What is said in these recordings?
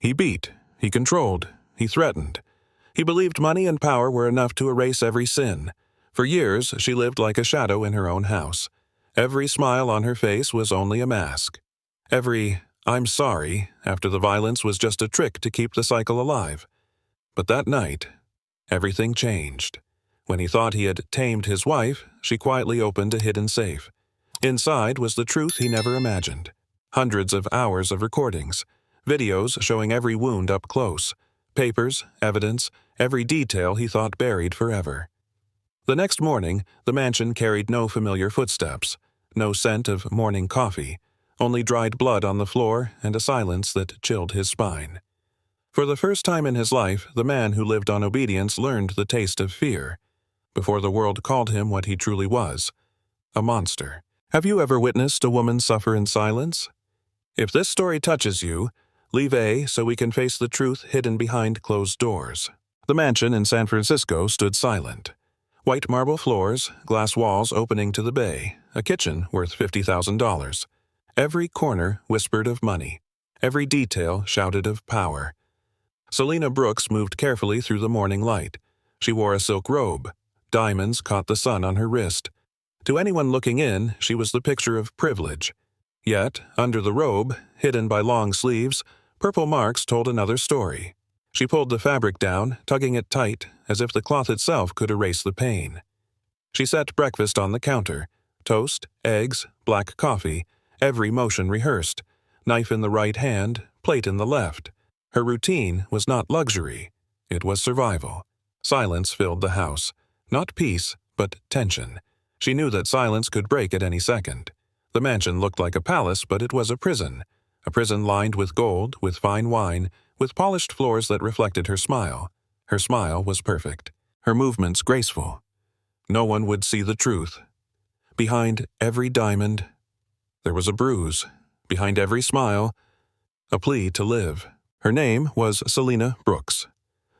He beat, he controlled, he threatened. He believed money and power were enough to erase every sin. For years, she lived like a shadow in her own house. Every smile on her face was only a mask. Every "I'm sorry" after the violence was just a trick to keep the cycle alive. But that night, everything changed. When he thought he had tamed his wife, she quietly opened a hidden safe. Inside was the truth he never imagined. Hundreds of hours of recordings, videos showing every wound up close, papers, evidence, every detail he thought buried forever. The next morning, the mansion carried no familiar footsteps, no scent of morning coffee, only dried blood on the floor and a silence that chilled his spine. For the first time in his life, the man who lived on obedience learned the taste of fear, before the world called him what he truly was, a monster. Have you ever witnessed a woman suffer in silence? If this story touches you, leave so we can face the truth hidden behind closed doors. The mansion in San Francisco stood silent. White marble floors, glass walls opening to the bay, a kitchen worth $50,000. Every corner whispered of money. Every detail shouted of power. Selena Brooks moved carefully through the morning light. She wore a silk robe. Diamonds caught the sun on her wrist. To anyone looking in, she was the picture of privilege. Yet, under the robe, hidden by long sleeves, purple marks told another story. She pulled the fabric down, tugging it tight, as if the cloth itself could erase the pain. She set breakfast on the counter. Toast, eggs, black coffee, every motion rehearsed. Knife in the right hand, plate in the left. Her routine was not luxury. It was survival. Silence filled the house. Not peace, but tension. She knew that silence could break at any second. The mansion looked like a palace, but it was a prison lined with gold, with fine wine, with polished floors that reflected her smile. Her smile was perfect, her movements graceful. No one would see the truth. Behind every diamond, there was a bruise. Behind every smile, a plea to live. Her name was Selena Brooks.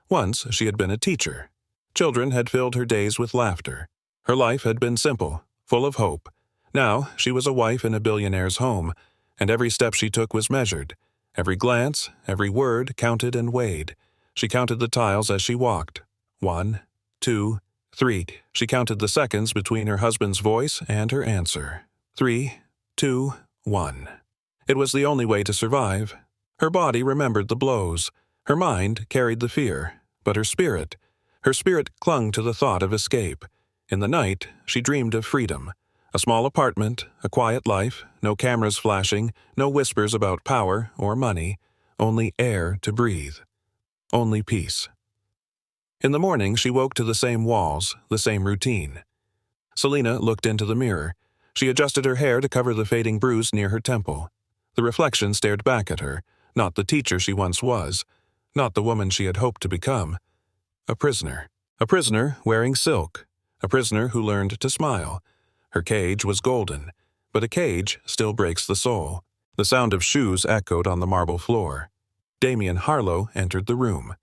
Once she had been a teacher. Children had filled her days with laughter. Her life had been simple, full of hope. Now she was a wife in a billionaire's home, and every step she took was measured. Every glance, every word counted and weighed. She counted the tiles as she walked. 1, 2, 3. She counted the seconds between her husband's voice and her answer. 3, 2, 1. It was the only way to survive. Her body remembered the blows. Her mind carried the fear. But her spirit clung to the thought of escape. In the night, she dreamed of freedom. A small apartment, a quiet life, no cameras flashing, no whispers about power or money, only air to breathe. Only peace. In the morning, she woke to the same walls, the same routine. Selena looked into the mirror. She adjusted her hair to cover the fading bruise near her temple. The reflection stared back at her, not the teacher she once was, not the woman she had hoped to become. A prisoner wearing silk, a prisoner who learned to smile. Her cage was golden, but a cage still breaks the soul. The sound of shoes echoed on the marble floor. Damien Harlow entered the room.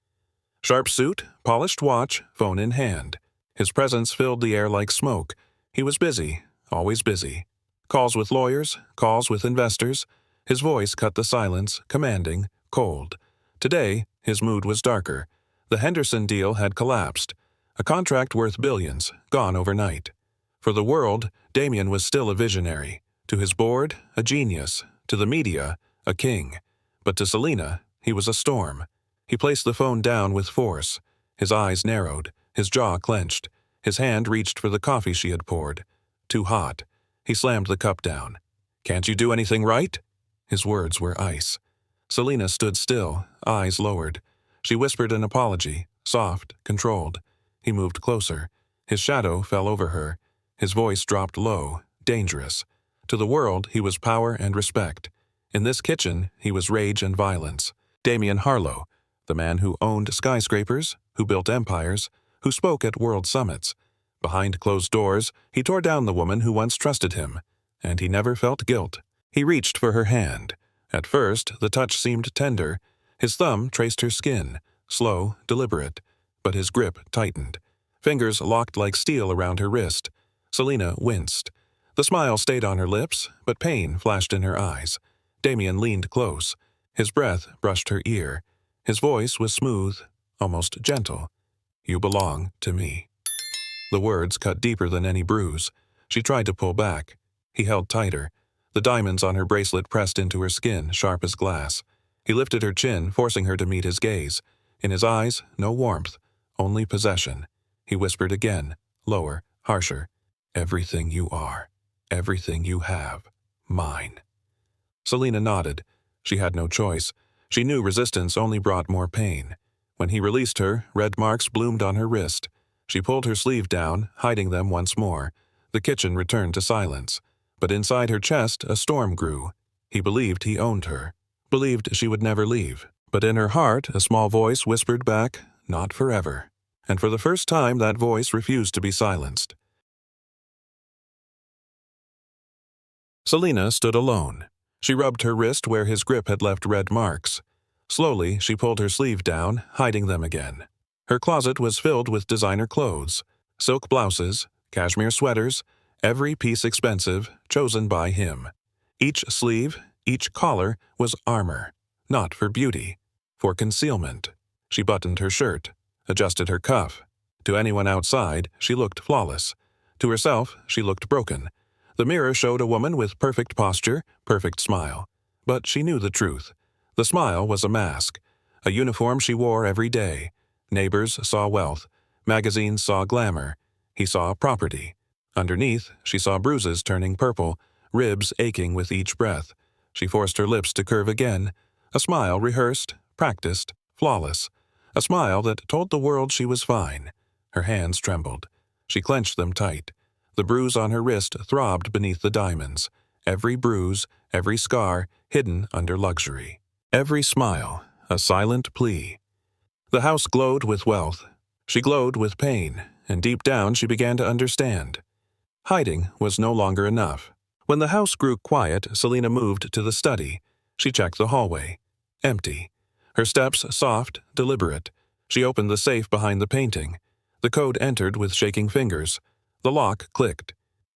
Sharp suit, polished watch, phone in hand. His presence filled the air like smoke. He was busy, always busy. Calls with lawyers, calls with investors. His voice cut the silence, commanding, cold. Today, his mood was darker. The Henderson deal had collapsed. A contract worth billions, gone overnight. For the world, Damien was still a visionary. To his board, a genius. To the media, a king. But to Selena, he was a storm. He placed the phone down with force. His eyes narrowed, his jaw clenched. His hand reached for the coffee she had poured. Too hot. He slammed the cup down. "Can't you do anything right?" His words were ice. Selena stood still, eyes lowered. She whispered an apology, soft, controlled. He moved closer. His shadow fell over her. His voice dropped low, dangerous. To the world, he was power and respect. In this kitchen, he was rage and violence. Damien Harlow, the man who owned skyscrapers, who built empires, who spoke at world summits. Behind closed doors, he tore down the woman who once trusted him, and he never felt guilt. He reached for her hand. At first, the touch seemed tender. His thumb traced her skin, slow, deliberate, but his grip tightened. Fingers locked like steel around her wrist. Selena winced. The smile stayed on her lips, but pain flashed in her eyes. Damien leaned close. His breath brushed her ear. His voice was smooth, almost gentle. "You belong to me." The words cut deeper than any bruise. She tried to pull back. He held tighter. The diamonds on her bracelet pressed into her skin, sharp as glass. He lifted her chin, forcing her to meet his gaze. In his eyes, no warmth, only possession. He whispered again, lower, harsher. "Everything you are, everything you have, mine." Selina nodded. She had no choice. She knew resistance only brought more pain. When he released her, red marks bloomed on her wrist. She pulled her sleeve down, hiding them once more. The kitchen returned to silence. But inside her chest, a storm grew. He believed he owned her. Believed she would never leave. But in her heart, a small voice whispered back, "Not forever." And for the first time, that voice refused to be silenced. Selina stood alone. She rubbed her wrist where his grip had left red marks. Slowly, she pulled her sleeve down, hiding them again. Her closet was filled with designer clothes, silk blouses, cashmere sweaters, every piece expensive, chosen by him. Each sleeve, each collar was armor, not for beauty, for concealment. She buttoned her shirt, adjusted her cuff. To anyone outside, she looked flawless. To herself, she looked broken. The mirror showed a woman with perfect posture, perfect smile. But she knew the truth. The smile was a mask, a uniform she wore every day. Neighbors saw wealth. Magazines saw glamour. He saw property. Underneath, she saw bruises turning purple, ribs aching with each breath. She forced her lips to curve again. A smile rehearsed, practiced, flawless. A smile that told the world she was fine. Her hands trembled. She clenched them tight. The bruise on her wrist throbbed beneath the diamonds. Every bruise, every scar, hidden under luxury. Every smile, a silent plea. The house glowed with wealth. She glowed with pain, and deep down she began to understand. Hiding was no longer enough. When the house grew quiet, Selina moved to the study. She checked the hallway. Empty. Her steps soft, deliberate. She opened the safe behind the painting. The code entered with shaking fingers. The lock clicked.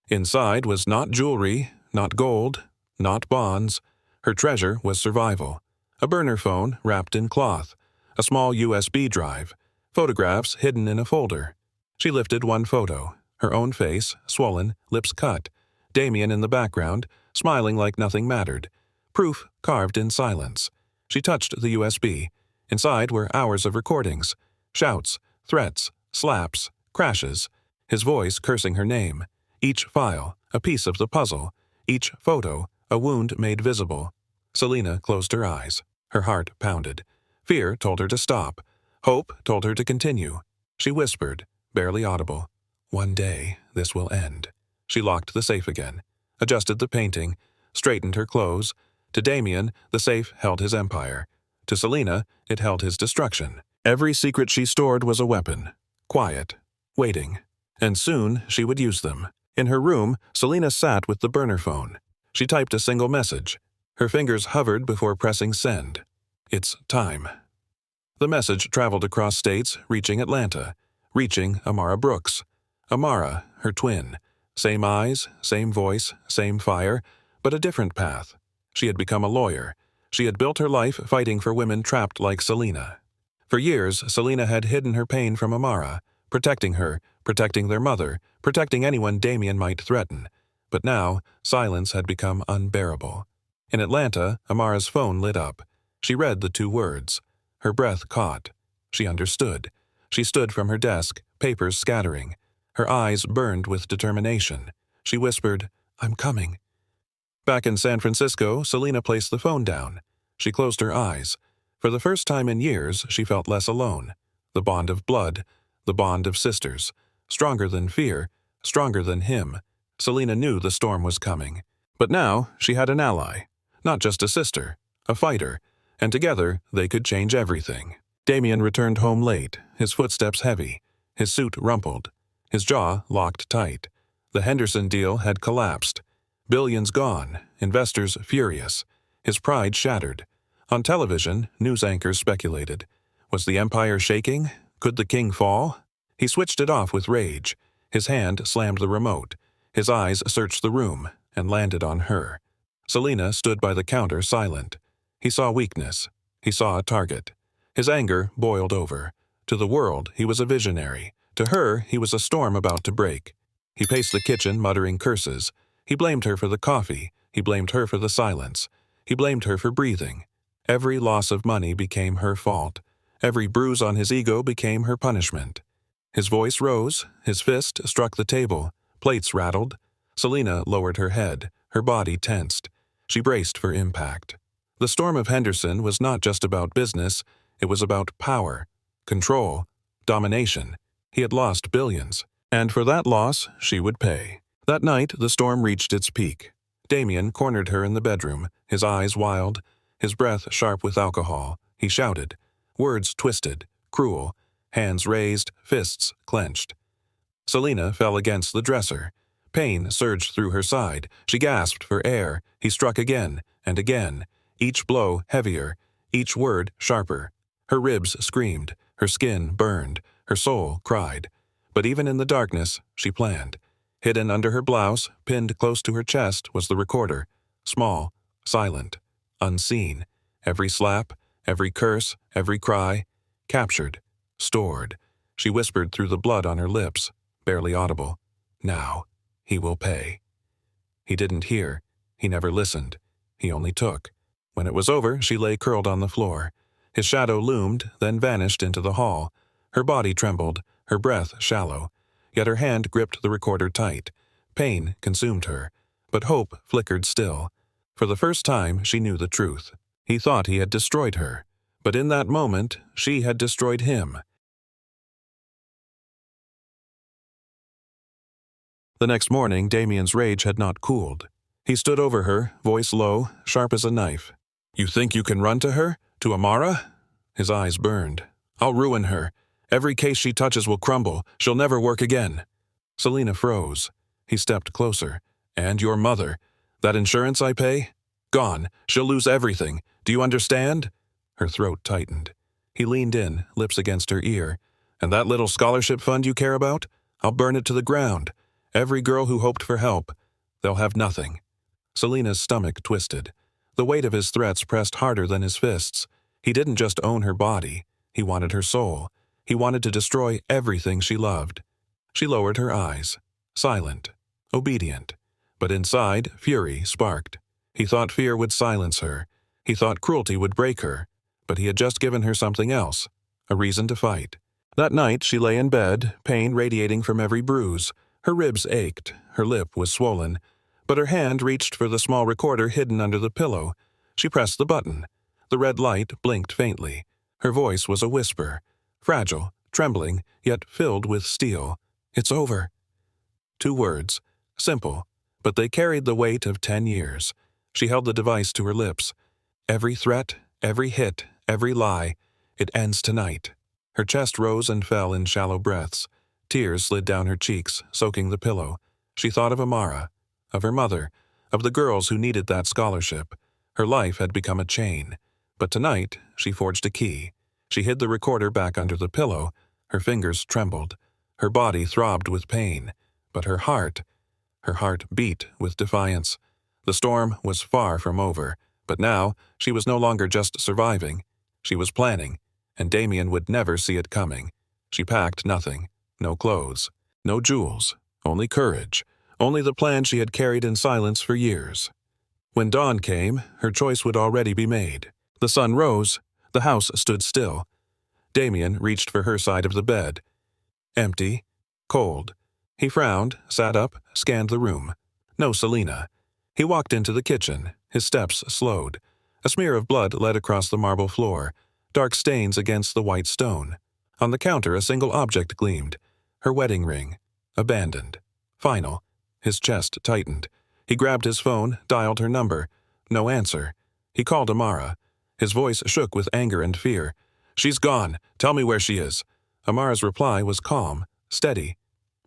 Inside was not jewelry, not gold, not bonds. Her treasure was survival. A burner phone wrapped in cloth. A small USB drive. Photographs hidden in a folder. She lifted one photo. Her own face, swollen, lips cut. Damien in the background, smiling like nothing mattered. Proof carved in silence. She touched the USB. Inside were hours of recordings. Shouts, threats, slaps, crashes. His voice cursing her name. Each file, a piece of the puzzle. Each photo, a wound made visible. Selina closed her eyes. Her heart pounded. Fear told her to stop. Hope told her to continue. She whispered, barely audible, "One day, this will end." She locked the safe again, adjusted the painting, straightened her clothes. To Damien, the safe held his empire. To Selina, it held his destruction. Every secret she stored was a weapon. Quiet. Waiting. And soon she would use them. In her room, Selina sat with the burner phone. She typed a single message. Her fingers hovered before pressing send. "It's time." The message traveled across states, reaching Atlanta, reaching Amara Brooks. Amara, her twin. Same eyes, same voice, same fire, but a different path. She had become a lawyer. She had built her life fighting for women trapped like Selina. For years, Selina had hidden her pain from Amara, protecting her, protecting their mother, protecting anyone Damien might threaten. But now, silence had become unbearable. In Atlanta, Amara's phone lit up. She read the two words. Her breath caught. She understood. She stood from her desk, papers scattering. Her eyes burned with determination. She whispered, "I'm coming." Back in San Francisco, Selina placed the phone down. She closed her eyes. For the first time in years, she felt less alone. The bond of blood, the bond of sisters. Stronger than fear, stronger than him. Selina knew the storm was coming. But now, she had an ally. Not just a sister, a fighter. And together, they could change everything. Damien returned home late, his footsteps heavy, his suit rumpled, his jaw locked tight. The Henderson deal had collapsed. Billions gone, investors furious. His pride shattered. On television, news anchors speculated. Was the empire shaking? Could the king fall? He switched it off with rage. His hand slammed the remote. His eyes searched the room and landed on her. Selina stood by the counter silent. He saw weakness. He saw a target. His anger boiled over. To the world, he was a visionary. To her, he was a storm about to break. He paced the kitchen, muttering curses. He blamed her for the coffee. He blamed her for the silence. He blamed her for breathing. Every loss of money became her fault. Every bruise on his ego became her punishment. His voice rose. His fist struck the table. Plates rattled. Selina lowered her head. Her body tensed. She braced for impact. The storm of Henderson was not just about business. It was about power, control, domination. He had lost billions, and for that loss, she would pay. That night, the storm reached its peak. Damien cornered her in the bedroom, his eyes wild, his breath sharp with alcohol. He shouted, words twisted, cruel, hands raised, fists clenched. Selina fell against the dresser. Pain surged through her side. She gasped for air. He struck again and again, each blow heavier, each word sharper. Her ribs screamed, her skin burned, her soul cried. But even in the darkness, she planned. Hidden under her blouse, pinned close to her chest, was the recorder. Small, silent, unseen. Every slap, every curse, every cry. Captured, stored. She whispered through the blood on her lips, barely audible. Now, he will pay. He didn't hear. He never listened. He only took. When it was over, she lay curled on the floor. His shadow loomed, then vanished into the hall. Her body trembled, her breath shallow. Yet her hand gripped the recorder tight. Pain consumed her, but hope flickered still. For the first time, she knew the truth. He thought he had destroyed her, but in that moment, she had destroyed him. The next morning, Damien's rage had not cooled. He stood over her, voice low, sharp as a knife. "You think you can run to her? To Amara?" His eyes burned. "I'll ruin her. Every case she touches will crumble. She'll never work again." Selina froze. He stepped closer. "And your mother? That insurance I pay? Gone. She'll lose everything. Do you understand?" Her throat tightened. He leaned in, lips against her ear. "And that little scholarship fund you care about? I'll burn it to the ground. Every girl who hoped for help. They'll have nothing." Selina's stomach twisted. The weight of his threats pressed harder than his fists. He didn't just own her body. He wanted her soul. He wanted to destroy everything she loved. She lowered her eyes. Silent. Obedient. But inside, fury sparked. He thought fear would silence her. He thought cruelty would break her. But he had just given her something else. A reason to fight. That night, she lay in bed, pain radiating from every bruise. Her ribs ached. Her lip was swollen. But her hand reached for the small recorder hidden under the pillow. She pressed the button. The red light blinked faintly. Her voice was a whisper. Fragile, trembling, yet filled with steel. "It's over." 2 words. Simple. But they carried the weight of 10 years. She held the device to her lips. Every threat, every hit, every lie. It ends tonight. Her chest rose and fell in shallow breaths. Tears slid down her cheeks, soaking the pillow. She thought of Amara, of her mother, of the girls who needed that scholarship. Her life had become a chain. But tonight, she forged a key. She hid the recorder back under the pillow. Her fingers trembled. Her body throbbed with pain. But her heart beat with defiance. The storm was far from over. But now, she was no longer just surviving. She was planning, and Damien would never see it coming. She packed nothing. No clothes. No jewels. Only courage. Only the plan she had carried in silence for years. When dawn came, her choice would already be made. The sun rose. The house stood still. Damien reached for her side of the bed. Empty. Cold. He frowned, sat up, scanned the room. No Selina. He walked into the kitchen. His steps slowed. A smear of blood led across the marble floor. Dark stains against the white stone. On the counter, a single object gleamed. Her wedding ring. Abandoned. Final. His chest tightened. He grabbed his phone, dialed her number. No answer. He called Amara. His voice shook with anger and fear. "She's gone. Tell me where she is." Amara's reply was calm, steady.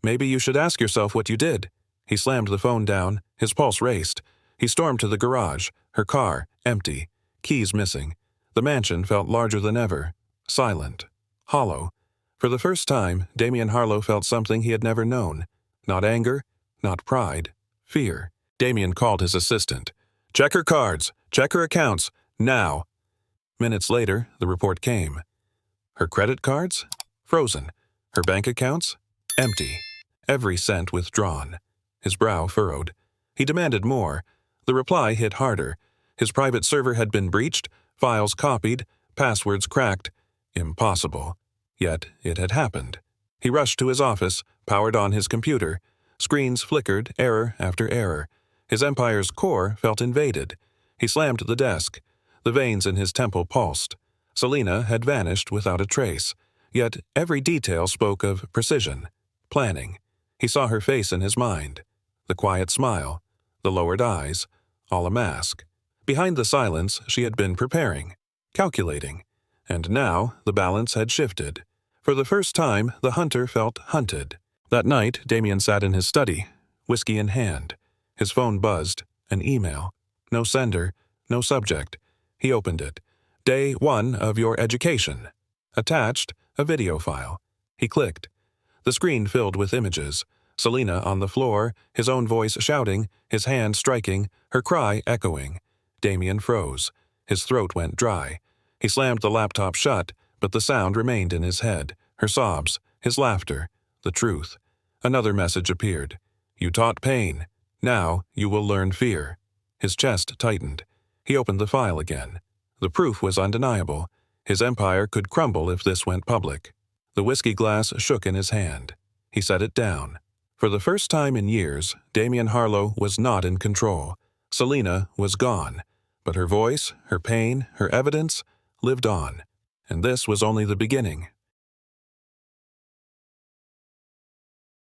"Maybe you should ask yourself what you did." He slammed the phone down. His pulse raced. He stormed to the garage. Her car, empty. Keys missing. The mansion felt larger than ever. Silent. Hollow. For the first time, Damien Harlow felt something he had never known. Not anger, not pride. Fear. Damien called his assistant. "Check her cards. Check her accounts. Now. Minutes later, the report came. Her credit cards? Frozen. Her bank accounts? Empty. Every cent withdrawn. His brow furrowed. He demanded more. The reply hit harder. His private server had been breached, files copied, passwords cracked. Impossible. Yet it had happened. He rushed to his office, powered on his computer. Screens flickered, error after error. His empire's core felt invaded. He slammed the desk. The veins in his temple pulsed. Selina had vanished without a trace, yet every detail spoke of precision, planning. He saw her face in his mind. The quiet smile, the lowered eyes, all a mask. Behind the silence, she had been preparing, calculating. And now the balance had shifted. For the first time, the hunter felt hunted. That night, Damien sat in his study, whiskey in hand. His phone buzzed, an email. No sender, no subject. He opened it. Day 1 of your education. Attached, a video file. He clicked. The screen filled with images. Selina on the floor, his own voice shouting, his hand striking, her cry echoing. Damien froze. His throat went dry. He slammed the laptop shut, but the sound remained in his head. Her sobs, his laughter, the truth. Another message appeared. You taught pain. Now you will learn fear. His chest tightened. He opened the file again. The proof was undeniable. His empire could crumble if this went public. The whiskey glass shook in his hand. He set it down. For the first time in years, Damien Harlow was not in control. Selina was gone. But her voice, her pain, her evidence lived on. And this was only the beginning.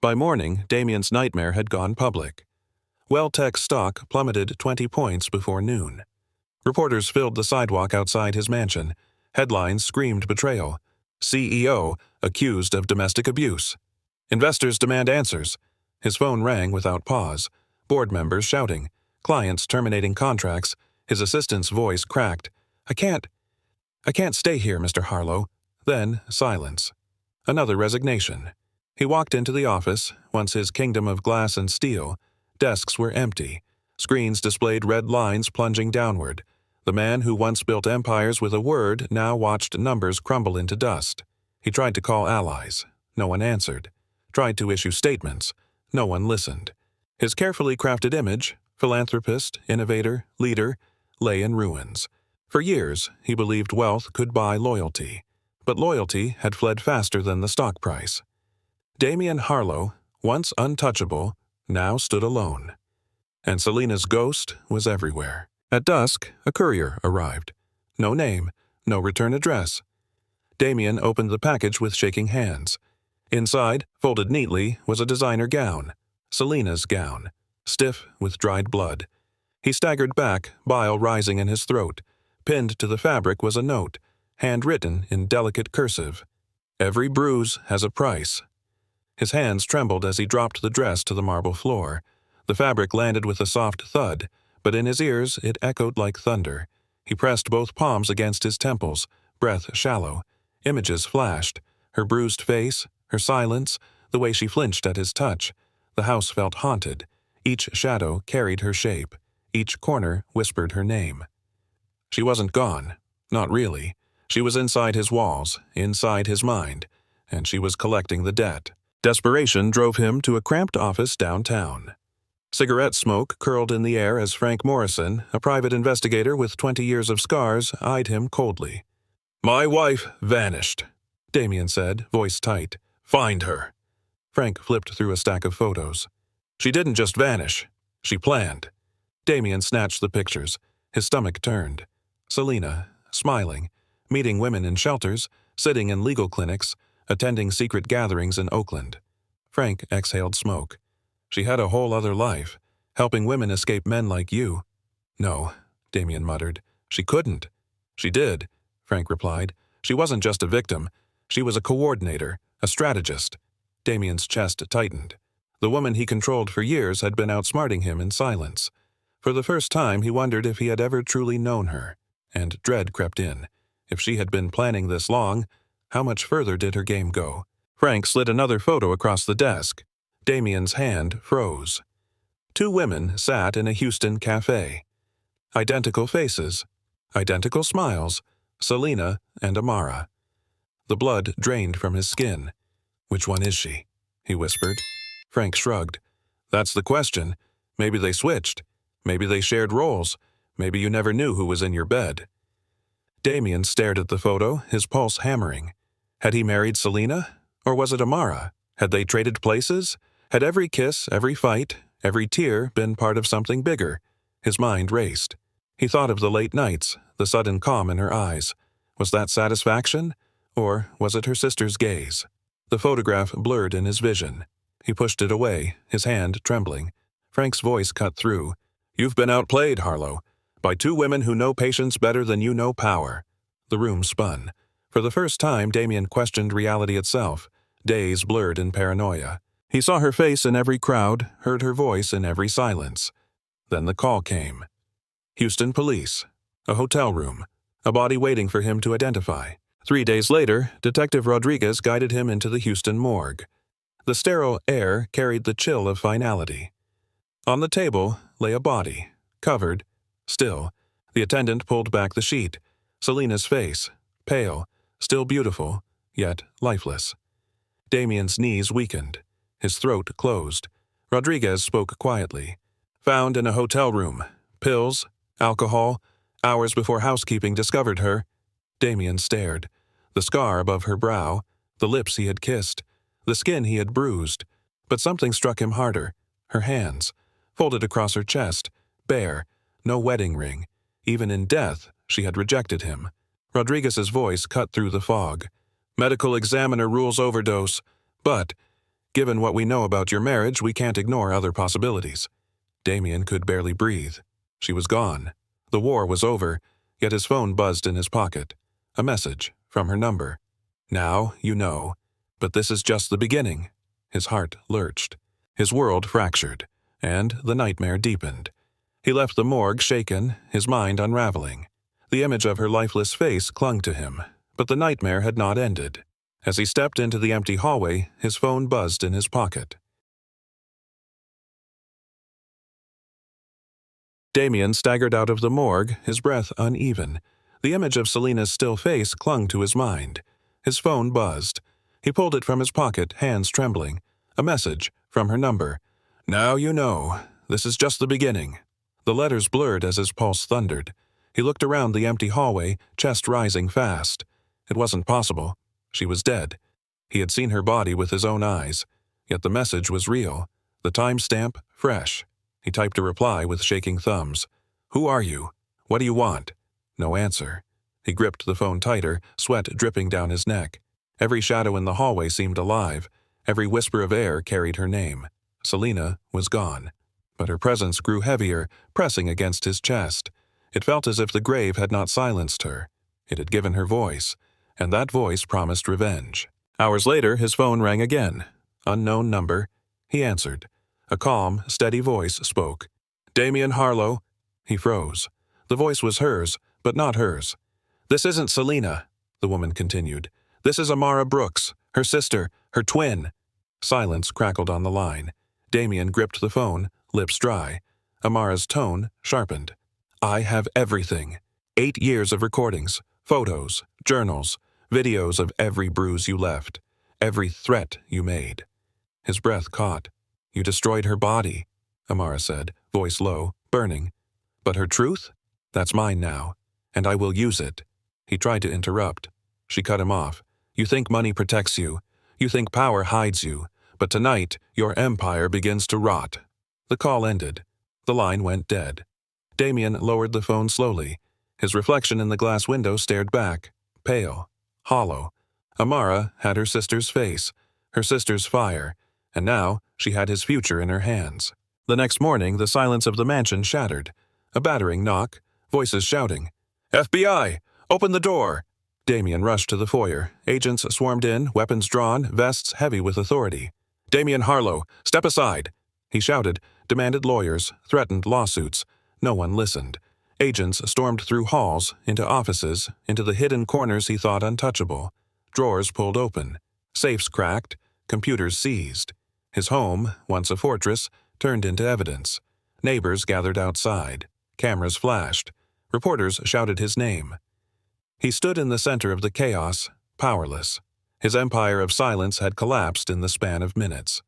By morning, Damien's nightmare had gone public. Welltec stock plummeted 20 points before noon. Reporters filled the sidewalk outside his mansion. Headlines screamed betrayal. CEO accused of domestic abuse. Investors demand answers. His phone rang without pause. Board members shouting. Clients terminating contracts. His assistant's voice cracked. I can't stay here, Mr. Harlow. Then silence. Another resignation. He walked into the office, once his kingdom of glass and steel. Desks were empty. Screens displayed red lines plunging downward. The man who once built empires with a word now watched numbers crumble into dust. He tried to call allies. No one answered. Tried to issue statements. No one listened. His carefully crafted image, philanthropist, innovator, leader, lay in ruins. For years, he believed wealth could buy loyalty. But loyalty had fled faster than the stock price. Damien Harlow, once untouchable, now stood alone. And Selina's ghost was everywhere. At dusk, a courier arrived. No name, no return address. Damien opened the package with shaking hands. Inside, folded neatly, was a designer gown. Selina's gown, stiff with dried blood. He staggered back, bile rising in his throat. Pinned to the fabric was a note, handwritten in delicate cursive. Every bruise has a price. His hands trembled as he dropped the dress to the marble floor. The fabric landed with a soft thud, but in his ears it echoed like thunder. He pressed both palms against his temples, breath shallow. Images flashed. Her bruised face, her silence, the way she flinched at his touch. The house felt haunted. Each shadow carried her shape. Each corner whispered her name. She wasn't gone. Not really. She was inside his walls, inside his mind, and she was collecting the debt. Desperation drove him to a cramped office downtown. Cigarette smoke curled in the air as Frank Morrison, a private investigator with 20 years of scars, eyed him coldly. My wife vanished, Damien said, voice tight. Find her. Frank flipped through a stack of photos. She didn't just vanish. She planned. Damien snatched the pictures. His stomach turned. Selina, smiling, meeting women in shelters, sitting in legal clinics, attending secret gatherings in Oakland. Frank exhaled smoke. She had a whole other life, helping women escape men like you. No, Damien muttered. She couldn't. She did, Frank replied. She wasn't just a victim. She was a coordinator, a strategist. Damien's chest tightened. The woman he controlled for years had been outsmarting him in silence. For the first time, he wondered if he had ever truly known her. And dread crept in. If she had been planning this long, how much further did her game go? Frank slid another photo across the desk. Damien's hand froze. Two women sat in a Houston cafe. Identical faces. Identical smiles, Selena and Amara. The blood drained from his skin. "Which one is she?" he whispered. Frank shrugged. "That's the question. Maybe they switched. Maybe they shared roles. Maybe you never knew who was in your bed." Damien stared at the photo, his pulse hammering. Had he married Selena? Or was it Amara? Had they traded places? Had every kiss, every fight, every tear been part of something bigger? His mind raced. He thought of the late nights, the sudden calm in her eyes. Was that satisfaction? Or was it her sister's gaze? The photograph blurred in his vision. He pushed it away, his hand trembling. Frank's voice cut through. "You've been outplayed, Harlow, by two women who know patience better than you know power." The room spun. For the first time, Damien questioned reality itself. Days blurred in paranoia. He saw her face in every crowd, heard her voice in every silence. Then the call came. Houston police. A hotel room. A body waiting for him to identify. 3 days later, Detective Rodriguez guided him into the Houston morgue. The sterile air carried the chill of finality. On the table lay a body, covered, still. The attendant pulled back the sheet. Selena's face, pale, still beautiful, yet lifeless. Damien's knees weakened. His throat closed. Rodriguez spoke quietly. "Found in a hotel room. Pills, alcohol, hours before housekeeping discovered her." Damien stared. The scar above her brow, the lips he had kissed, the skin he had bruised. But something struck him harder. Her hands, folded across her chest, bare, no wedding ring. Even in death, she had rejected him. Rodriguez's voice cut through the fog. "Medical examiner rules overdose, but, given what we know about your marriage, we can't ignore other possibilities." Damien could barely breathe. She was gone. The war was over, yet his phone buzzed in his pocket. A message from her number. "Now you know. But this is just the beginning." His heart lurched. His world fractured, and the nightmare deepened. He left the morgue shaken, his mind unraveling. The image of her lifeless face clung to him, but the nightmare had not ended. As he stepped into the empty hallway, his phone buzzed in his pocket. Damien staggered out of the morgue, his breath uneven. The image of Selena's still face clung to his mind. His phone buzzed. He pulled it from his pocket, hands trembling. A message from her number. "Now you know. This is just the beginning." The letters blurred as his pulse thundered. He looked around the empty hallway, chest rising fast. It wasn't possible. She was dead. He had seen her body with his own eyes. Yet the message was real. The timestamp, fresh. He typed a reply with shaking thumbs. "Who are you? What do you want?" No answer. He gripped the phone tighter, sweat dripping down his neck. Every shadow in the hallway seemed alive. Every whisper of air carried her name. Selena was gone. But her presence grew heavier, pressing against his chest. It felt as if the grave had not silenced her. It had given her voice, and that voice promised revenge. Hours later, his phone rang again. Unknown number. He answered. A calm, steady voice spoke. "Damien Harlow." He froze. The voice was hers, but not hers. "This isn't Selena," the woman continued. "This is Amara Brooks, her sister, her twin." Silence crackled on the line. Damien gripped the phone, lips dry. Amara's tone sharpened. "I have everything. 8 years of recordings, photos, journals, videos of every bruise you left, every threat you made." His breath caught. "You destroyed her body," Amara said, voice low, burning. "But her truth? That's mine now, and I will use it." He tried to interrupt. She cut him off. "You think money protects you. You think power hides you. But tonight, your empire begins to rot." The call ended. The line went dead. Damien lowered the phone slowly. His reflection in the glass window stared back, pale, hollow. Amara had her sister's face, her sister's fire, and now she had his future in her hands. The next morning, the silence of the mansion shattered. A battering knock, voices shouting. "FBI! Open the door!" Damien rushed to the foyer. Agents swarmed in, weapons drawn, vests heavy with authority. "Damien Harlow, step aside!" He shouted, demanded lawyers, threatened lawsuits. No one listened. Agents stormed through halls, into offices, into the hidden corners he thought untouchable. Drawers pulled open. Safes cracked. Computers seized. His home, once a fortress, turned into evidence. Neighbors gathered outside. Cameras flashed. Reporters shouted his name. He stood in the center of the chaos, powerless. His empire of silence had collapsed in the span of minutes.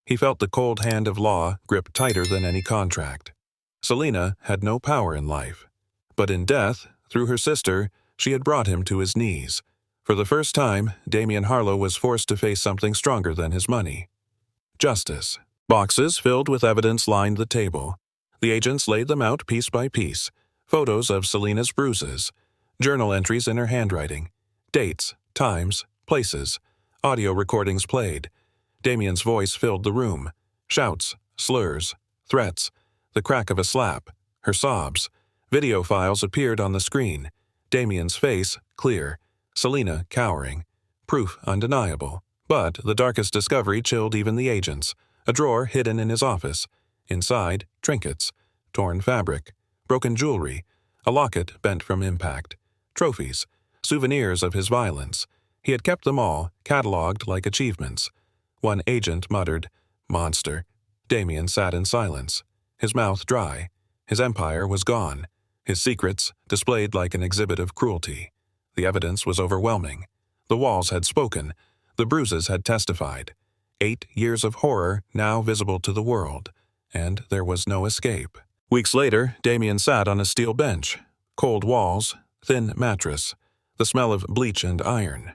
He felt the cold hand of law grip tighter than any contract. Selina had no power in life. But in death, through her sister, she had brought him to his knees. For the first time, Damien Harlow was forced to face something stronger than his money. Justice. Boxes filled with evidence lined the table. The agents laid them out piece by piece. Photos of Selina's bruises. Journal entries in her handwriting. Dates, times, places. Audio recordings played. Damien's voice filled the room. Shouts, slurs, threats. The crack of a slap. Her sobs. Video files appeared on the screen. Damien's face, clear. Selina, cowering. Proof undeniable. But the darkest discovery chilled even the agents. A drawer hidden in his office. Inside, trinkets. Torn fabric. Broken jewelry. A locket bent from impact. Trophies. Souvenirs of his violence. He had kept them all, catalogued like achievements. One agent muttered, "Monster." Damien sat in silence. His mouth dry. His empire was gone. His secrets displayed like an exhibit of cruelty. The evidence was overwhelming. The walls had spoken. The bruises had testified. 8 years of horror now visible to the world. And there was no escape. Weeks later, Damien sat on a steel bench. Cold walls, thin mattress, the smell of bleach and iron.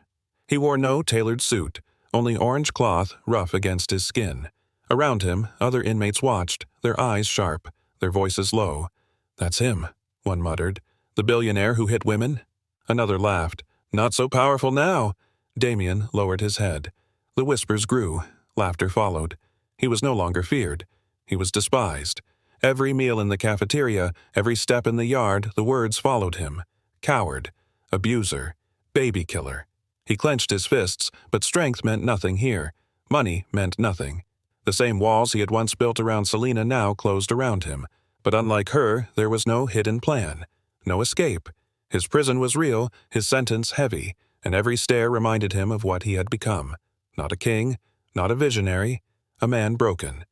He wore no tailored suit, only orange cloth rough against his skin. Around him, other inmates watched, their eyes sharp, their voices low. "That's him," one muttered. "The billionaire who hit women?" Another laughed. "Not so powerful now." Damien lowered his head. The whispers grew. Laughter followed. He was no longer feared. He was despised. Every meal in the cafeteria, every step in the yard, the words followed him. Coward. Abuser. Baby killer. He clenched his fists, but strength meant nothing here. Money meant nothing. The same walls he had once built around Selina now closed around him. But unlike her, there was no hidden plan. No escape. His prison was real, his sentence heavy, and every stare reminded him of what he had become. Not a king, not a visionary, a man broken.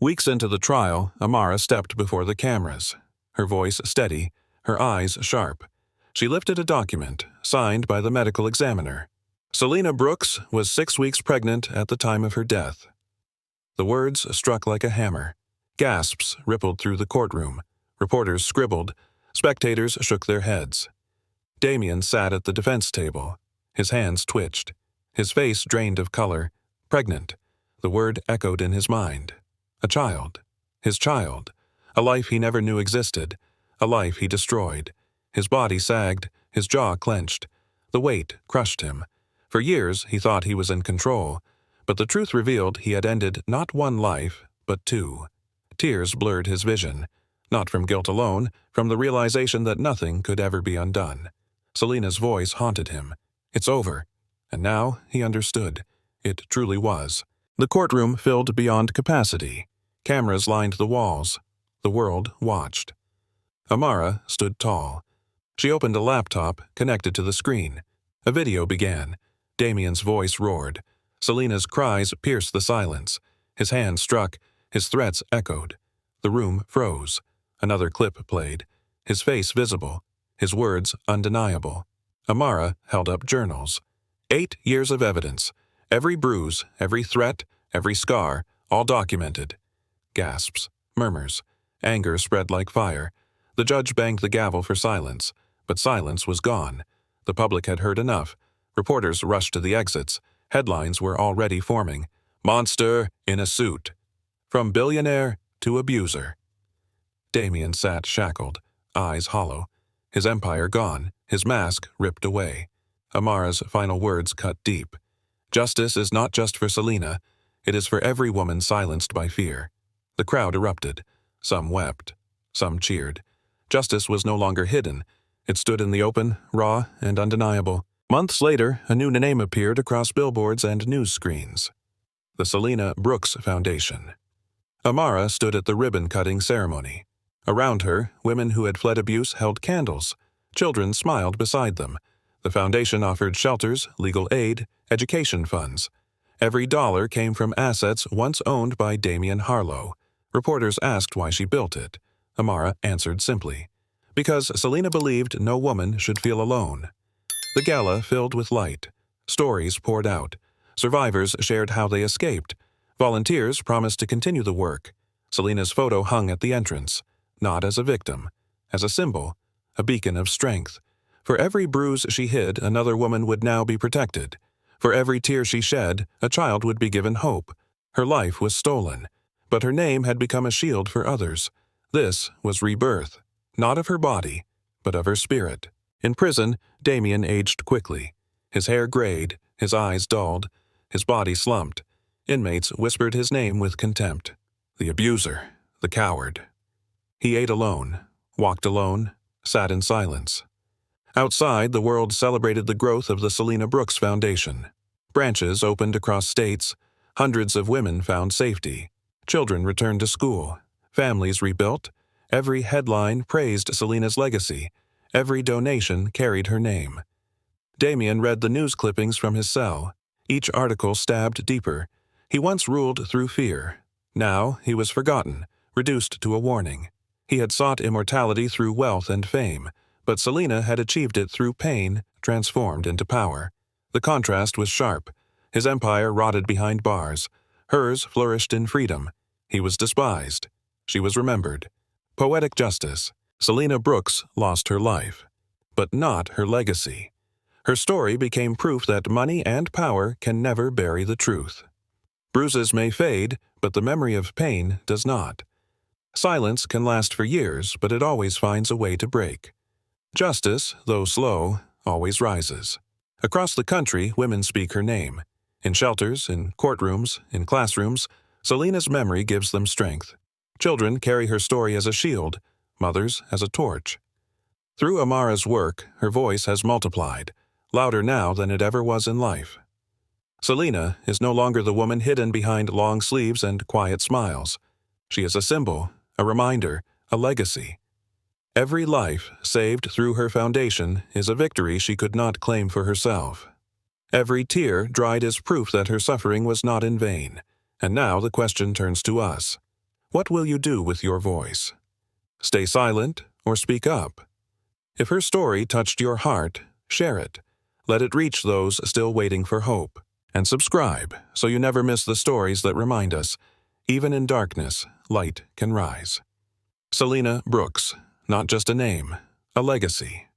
Weeks into the trial, Amara stepped before the cameras. Her voice steady, her eyes sharp. She lifted a document, signed by the medical examiner. Selina Brooks was 6 weeks pregnant at the time of her death. The words struck like a hammer. Gasps rippled through the courtroom. Reporters scribbled. Spectators shook their heads. Damien sat at the defense table. His hands twitched. His face drained of color. Pregnant. The word echoed in his mind. A child. His child. A life he never knew existed. A life he destroyed. His body sagged. His jaw clenched. The weight crushed him. For years he thought he was in control. But the truth revealed he had ended not one life, but 2. Tears blurred his vision. Not from guilt alone, from the realization that nothing could ever be undone. Selina's voice haunted him. It's over. And now he understood. It truly was. The courtroom filled beyond capacity. Cameras lined the walls. The world watched. Amara stood tall. She opened a laptop, connected to the screen. A video began. Damien's voice roared. Selina's cries pierced the silence. His hand struck. His threats echoed. The room froze. Another clip played. His face visible. His words undeniable. Amara held up journals. 8 years of evidence. Every bruise, every threat, every scar, all documented. Gasps. Murmurs. Anger spread like fire. The judge banged the gavel for silence. But silence was gone. The public had heard enough. Reporters rushed to the exits. Headlines were already forming. "Monster in a suit." From billionaire to abuser. Damien sat shackled, eyes hollow. His empire gone, his mask ripped away. Amara's final words cut deep. Justice is not just for Selina. It is for every woman silenced by fear. The crowd erupted. Some wept. Some cheered. Justice was no longer hidden. It stood in the open, raw, and undeniable. Months later, a new name appeared across billboards and news screens. The Selina Brooks Foundation. Amara stood at the ribbon-cutting ceremony. Around her, women who had fled abuse held candles. Children smiled beside them. The foundation offered shelters, legal aid, education funds. Every dollar came from assets once owned by Damien Harlow. Reporters asked why she built it. Amara answered simply, "Because Selena believed no woman should feel alone." The gala filled with light. Stories poured out. Survivors shared how they escaped. Volunteers promised to continue the work. Selena's photo hung at the entrance, not as a victim, as a symbol, a beacon of strength. For every bruise she hid, another woman would now be protected. For every tear she shed, a child would be given hope. Her life was stolen, but her name had become a shield for others. This was rebirth, not of her body, but of her spirit. In prison, Damien aged quickly. His hair grayed, his eyes dulled, his body slumped. Inmates whispered his name with contempt. The abuser, the coward. He ate alone, walked alone, sat in silence. Outside, the world celebrated the growth of the Selena Brooks Foundation. Branches opened across states. Hundreds of women found safety. Children returned to school. Families rebuilt. Every headline praised Selena's legacy. Every donation carried her name. Damien read the news clippings from his cell. Each article stabbed deeper. He once ruled through fear. Now he was forgotten, reduced to a warning. He had sought immortality through wealth and fame, but Selena had achieved it through pain, transformed into power. The contrast was sharp. His empire rotted behind bars. Hers flourished in freedom. He was despised. She was remembered. Poetic justice. Selena Brooks lost her life, but not her legacy. Her story became proof that money and power can never bury the truth. Bruises may fade, but the memory of pain does not. Silence can last for years, but it always finds a way to break. Justice, though slow, always rises. Across the country, women speak her name. In shelters, in courtrooms, in classrooms, Selena's memory gives them strength. Children carry her story as a shield, mothers as a torch. Through Amara's work, her voice has multiplied, louder now than it ever was in life. Selena is no longer the woman hidden behind long sleeves and quiet smiles. She is a symbol, a reminder, a legacy. Every life saved through her foundation is a victory she could not claim for herself. Every tear dried is proof that her suffering was not in vain. And now the question turns to us. What will you do with your voice? Stay silent or speak up? If her story touched your heart, share it. Let it reach those still waiting for hope. And subscribe so you never miss the stories that remind us, even in darkness, light can rise. Selena Brooks, not just a name, a legacy.